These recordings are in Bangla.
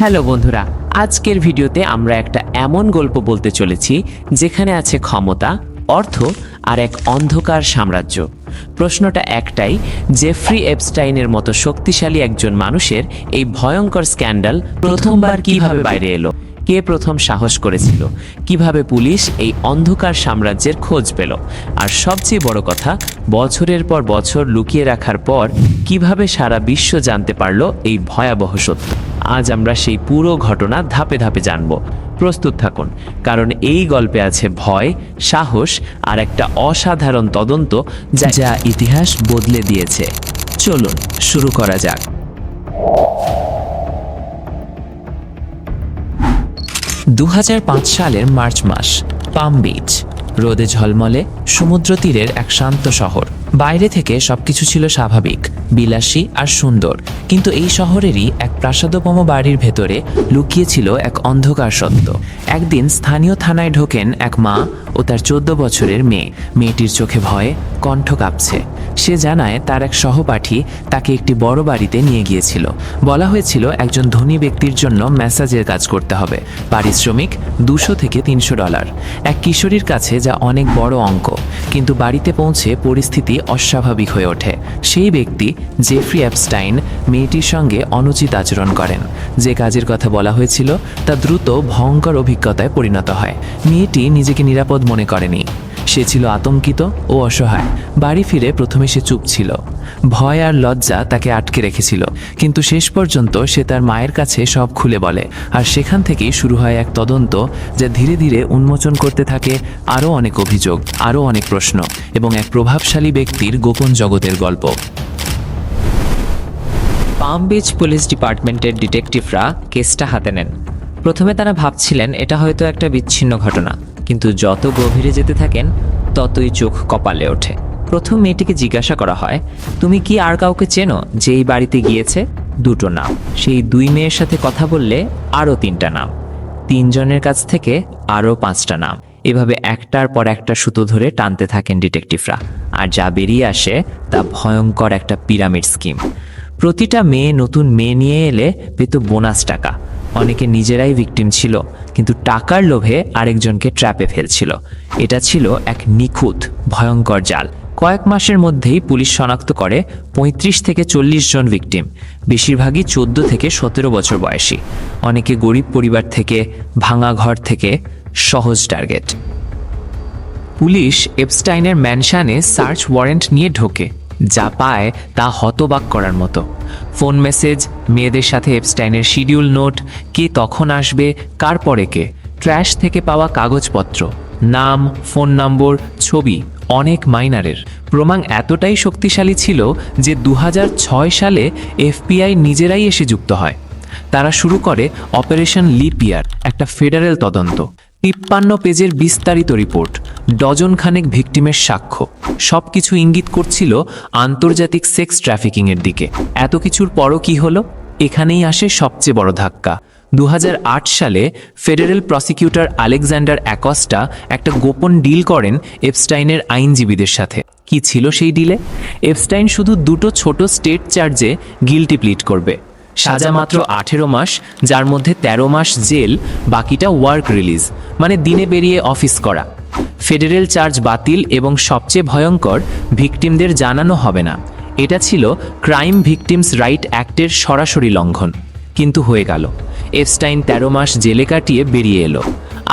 হ্যালো বন্ধুরা, আজকের ভিডিওতে আমরা একটা এমন গল্প বলতে চলেছি যেখানে আছে ক্ষমতা, অর্থ আর এক অন্ধকার সাম্রাজ্য। প্রশ্নটা একটাই, জেফ্রি এপস্টাইনের মতো শক্তিশালী একজন মানুষের এই ভয়ঙ্কর স্ক্যান্ডাল প্রথমবার কিভাবে বাইরে এলো? কে প্রথম সাহস করেছিল? কিভাবে পুলিশ এই অন্ধকার সাম্রাজ্যের খোঁজ পেল? আর সবচেয়ে বড় কথা, বছরের পর বছর লুকিয়ে রাখার পর কিভাবে সারা বিশ্ব জানতে পারলো এই ভয়াবহ সত্য? আজ আমরা সেই পুরো ঘটনা ধাপে ধাপে জানব। প্রস্তুত থাকুন, কারণ এই গল্পে আছে ভয়, সাহস আর একটা অসাধারণ তদন্ত যা ইতিহাস বদলে দিয়েছে। চলুন শুরু করা যাক। 2005 সালের মার্চ মাস, পাম বিচ। রোদে ঝলমলে সমুদ্র তীরের এক শান্ত শহর। বাইরে থেকে সবকিছু ছিল স্বাভাবিক, বিলাসী আর সুন্দর, কিন্তু এই শহরেরই এক প্রাসাদোপম বাড়ির ভেতরে লুকিয়ে ছিল এক অন্ধকার সত্য। একদিন স্থানীয় থানায় ঢোকেন এক মা ও তার 14 বছরের মেয়ে। মেয়েটির চোখে ভয়ে, কণ্ঠ কাঁপছে। সে জানায় তার এক সহপাঠী তাকে একটি বড় বাড়িতে নিয়ে গিয়েছিল। বলা হয়েছিল একজন ধনী ব্যক্তির জন্য ম্যাসাজের কাজ করতে হবে, পারিশ্রমিক $200 থেকে $300। এক কিশোরীর কাছে যা অনেক বড় অঙ্ক, কিন্তু বাড়িতে পৌঁছে পরিস্থিতি অস্বাভাবিক হয়ে ওঠে। সেই ব্যক্তি জেফ্রি এপস্টাইন মেয়েটির সঙ্গে অনুচিত আচরণ করেন। যে কাজের কথা বলা হয়েছিল তা দ্রুত ভয়ঙ্কর অভিজ্ঞতায় পরিণত হয়। মেয়েটি নিজেকে নিরাপদ মনে করেনি। সে ছিল আতঙ্কিত ও অসহায়। বাড়ি ফিরে প্রথমে সে চুপ ছিল। ভয় আর লজ্জা তাকে আটকে রেখেছিল, কিন্তু শেষ পর্যন্ত সে তার মায়ের কাছে সব খুলে বলে। আর সেখান থেকেই শুরু হয় এক তদন্ত যা ধীরে ধীরে উন্মোচন করতে থাকে আরও অনেক অভিযোগ, আরও অনেক প্রশ্ন এবং এক প্রভাবশালী ব্যক্তির গোপন জগতের গল্প। পাম বিচ পুলিশ ডিপার্টমেন্টের ডিটেকটিভরা কেসটা হাতে নেন। প্রথমে তারা ভাবছিলেন এটা হয়তো একটা বিচ্ছিন্ন ঘটনা, কিন্তু যত গভীরে যেতে থাকেন ততই চোখ কপালে ওঠে। প্রথম মেয়েটিকে জিজ্ঞাসা করা হয়, তুমি কি আর কাউকে চেনো যে এই বাড়িতে গিয়েছে? 2টো নাম। সেই 2 মেয়ের সাথে কথা বললে আরও 3টা নাম। 3 জনের কাছ থেকে আরও 5টা নাম। এভাবে একটার পর একটা সুতো ধরে টানতে থাকেন ডিটেকটিভরা, আর যা বেরিয়ে আসে তা ভয়ঙ্কর একটা পিরামিড স্কিম। প্রতিটা মেয়ে নতুন মেয়ে নিয়ে এলে পেত বোনাস টাকা। অনেকে নিজেরাই ভিকটিম ছিল, কিন্তু টাকার লোভে আরেকজনকে ট্র্যাপে ফেলছিল। এটা ছিল এক নিখুঁত ভয়ঙ্কর জাল। কয়েক মাসের মধ্যেই পুলিশ শনাক্ত করে 35 থেকে 40 জন ভিকটিম, বেশিরভাগই 14 থেকে 17 বছর বয়সী। অনেকে গরিব পরিবার থেকে, ভাঙা ঘর থেকে, সহজ টার্গেট। পুলিশ এপস্টাইনের ম্যানশনে সার্চ ওয়ারেন্ট নিয়ে ঢোকে। যা পায় তা হতবাক করার মতো। ফোন মেসেজ, মেয়েদের সাথে এপস্টাইনের শিডিউল নোট, কে তখন আসবে, কার পরে কে, ট্র্যাশ থেকে পাওয়া কাগজপত্র, নাম, ফোন নম্বর, ছবি, অনেক মাইনারের। প্রমাণ এতটাই শক্তিশালী ছিল যে 2006 সালে FBI নিজেরাই এসে যুক্ত হয়। তারা শুরু করে অপারেশন লিপ ইয়ার, একটা ফেডারেল তদন্ত। 53 পেজের বিস্তারিত রিপোর্ট, ডজন খানেক ভিকটিমের সাক্ষ্য, সবকিছু ইঙ্গিত করছিল আন্তর্জাতিক সেক্স ট্রাফিকিংয়ের দিকে। এত কিছুর পরও কি হলো? এখানেই আসে সবচেয়ে বড় ধাক্কা। 2008 সালে ফেডারেল প্রসিকিউটর আলেকজান্ডার অ্যাকস্টা একটা গোপন ডিল করেন এপস্টাইনের আইনজীবীদের সাথে। কি ছিল সেই ডিলে? এপস্টাইন শুধু 2টো ছোট স্টেট চার্জে গিল্টি প্লিড করবে। সাজা মাত্র 18 মাস, যার মধ্যে 13 মাস জেল, বাকিটা ওয়ার্ক রিলিজ, মানে দিনে বেরিয়ে অফিস করা। ফেডারেল চার্জ বাতিল এবং সবচেয়ে ভয়ঙ্কর, ভিকটিমদের জানানো হবে না। এটা ছিল ক্রাইম ভিকটিমস রাইট অ্যাক্টের সরাসরি লঙ্ঘন। কিন্তু হয়ে গেল। এপস্টাইন 13 মাস জেলে কাটিয়ে বেরিয়ে এলো।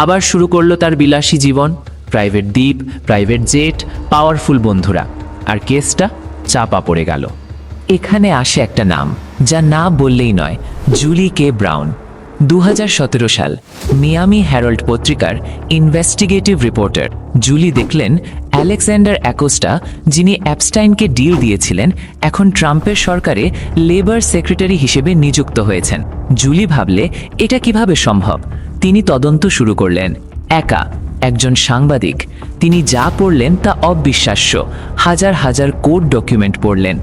আবার শুরু করলো তার বিলাসী জীবন, প্রাইভেট দ্বীপ, প্রাইভেট জেট, পাওয়ারফুল বন্ধুরা। আর কেসটা চাপা পড়ে গেল। এখানে আসে একটা নাম যা না বললেই নয়, জুলি কে ব্রাউন। 2017 সাল, মিয়ামি হেরাল্ড পত্রিকার ইনভেস্টিগেটিভ রিপোর্টার জুলি দেখলেন আলেকজান্ডার অ্যাকোস্টা, যিনি অ্যাপস্টাইনকে ডিল দিয়েছিলেন, এখন ট্রাম্পের সরকারে লেবার সেক্রেটারি হিসেবে নিযুক্ত হয়েছেন। জুলি ভাবলে এটা কিভাবে সম্ভব। তিনি তদন্ত শুরু করলেন। একা, একজন সাংবাদিক। তিনি যা পড়লেন তা অবিশ্বাস্য। হাজার হাজার কোড ডকুমেন্ট পড়লেন,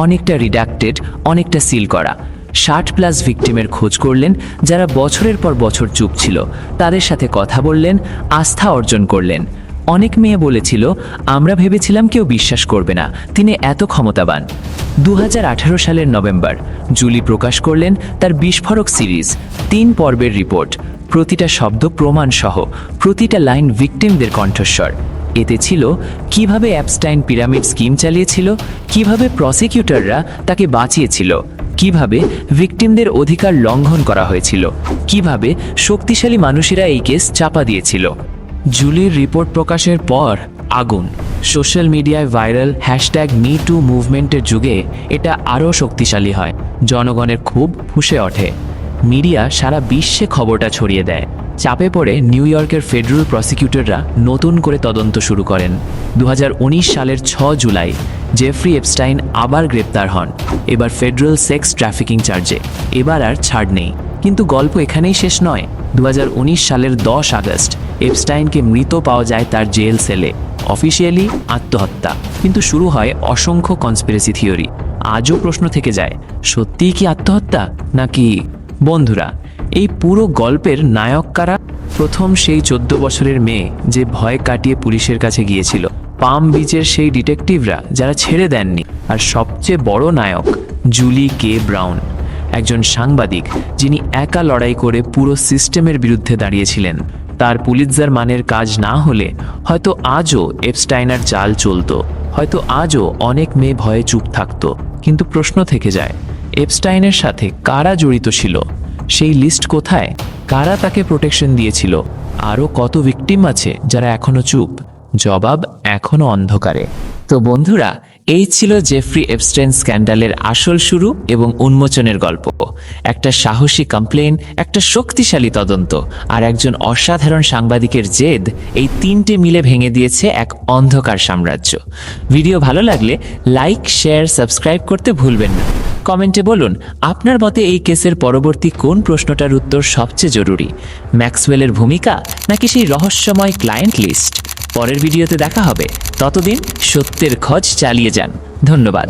অনেকটা রিডাক্টেড, অনেকটা সিল করা। 60+ ভিকটিমের খোঁজ করলেন, যারা বছরের পর বছর চুপ ছিল। তাদের সাথে কথা বললেন, আস্থা অর্জন করলেন। অনেক মেয়ে বলেছিল, আমরা ভেবেছিলাম কেউ বিশ্বাস করবে না, তিনি এত ক্ষমতাবান। 2018 সালের নভেম্বর জুলি প্রকাশ করলেন তার বিস্ফোরক সিরিজ, 3 পর্বের রিপোর্ট, প্রতিটা শব্দ প্রমাণ সহ, প্রতিটা লাইন ভিকটিমদের কণ্ঠস্বর। এতে ছিল কিভাবে অ্যাপস্টাইন পিরামিড স্কিম চালিয়েছিল, কিভাবে প্রসিকিউটররা তাকে বাঁচিয়েছিল, কিভাবে ভিকটিমদের অধিকার লঙ্ঘন করা হয়েছিল, কিভাবে শক্তিশালী মানুষেরা এই কেস চাপা দিয়েছিল। জুলির রিপোর্ট প্রকাশের পর আগুন। সোশ্যাল মিডিয়ায় ভাইরাল #MeToo মুভমেন্টের যুগে এটা আরও শক্তিশালী হয়। জনগণের ক্ষোভ ফুঁসে ওঠে। মিডিয়া সারা বিশ্বে খবরটা ছড়িয়ে দেয়। চাপে পড়ে নিউ ইয়র্কের ফেডারেল প্রসিকিউটররা নতুন করে তদন্ত শুরু করেন। 2019 সালের 6 জুলাই জেফ্রি এপস্টাইন আবার গ্রেপ্তার হন, এবার ফেডারেল সেক্স ট্রাফিকিং চার্জে। এবার আর ছাড় নেই। কিন্তু গল্প এখানেই শেষ নয়। 2019 সালের 10 আগস্ট এপস্টাইনকে মৃত পাওয়া যায় তার জেল সেলে। অফিসিয়ালি আত্মহত্যা, কিন্তু শুরু হয় অসংখ্য কনস্পিরেসি থিওরি। আজও প্রশ্ন থেকে যায়, সত্যিই কি আত্মহত্যা নাকি? বন্ধুরা, এই পুরো গল্পের নায়ক কারা? প্রথম সেই 14 বছরের মেয়ে যে ভয় কাটিয়ে পুলিশের কাছে গিয়েছিল, পাম বিচের সেই ডিটেকটিভরা যারা ছেড়ে দেননি, আর সবচেয়ে বড় নায়ক জুলি কে ব্রাউন, একজন সাংবাদিক যিনি একা লড়াই করে পুরো সিস্টেমের বিরুদ্ধে দাঁড়িয়েছিলেন। তার পুলিৎজার মানের কাজ না হলে হয়তো আজও এপস্টাইনার চাল চলতো, হয়তো আজও অনেক মেয়ে ভয়ে চুপ থাকতো। কিন্তু প্রশ্ন থেকে যায়, এপস্টাইনের সাথে কারা জড়িত ছিল? সেই লিস্ট কোথায়? কারা তাকে প্রোটেকশন দিয়েছিল? আরও কত ভিকটিম আছে যারা এখনো চুপ? জবাব এখনো অন্ধকারে। তো বন্ধুরা, এই ছিল জেফ্রি এপস্টাইন স্ক্যান্ডালের আসল শুরু এবং উন্মোচনের গল্প। একটা সাহসী কমপ্লেন, একটা শক্তিশালী তদন্ত, আর একজন অসাধারণ সাংবাদিকের জেদ, এই তিনটে মিলে ভেঙে দিয়েছে এক অন্ধকার সাম্রাজ্য। ভিডিও ভালো লাগলে লাইক, শেয়ার, সাবস্ক্রাইব করতে ভুলবেন না। কমেন্টে বলুন আপনার মতে এই কেসের পরবর্তী কোন প্রশ্নটার উত্তর সবচেয়ে জরুরি, ম্যাক্সওয়েলের ভূমিকা নাকি সেই রহস্যময় ক্লায়েন্ট লিস্ট? পরের ভিডিওতে দেখা হবে। ততদিন সত্যের খোঁজ চালিয়ে যান। ধন্যবাদ।